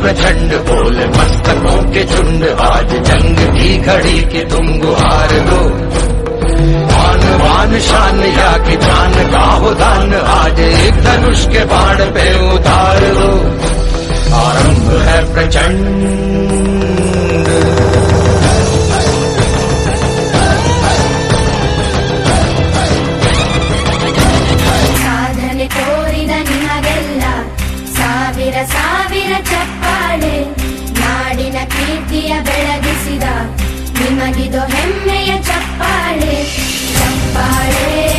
प्रचंड बोले मस्तकों के झुंड, आज जंग की घड़ी की तुम गुहार दो। आन बान शान या कि जान का हो दान, आज एक धनुष के बाण पे उतार दो। आरंभ है प्रचंड। ಸಾಧನೆ ತೋರಿದ ನಿಮಗೆಲ್ಲ ಸಾವಿರ ಸಾವಿರ ಚಪ್ಪಾಳೆ, ನಾಡಿನ ಕೀರ್ತಿಯ ಬೆಳಗಿಸಿದ ನಿಮಗಿದು ಹೆಮ್ಮೆಯ ಚಪ್ಪಾಳೆ ಚಪ್ಪಾಳೆ.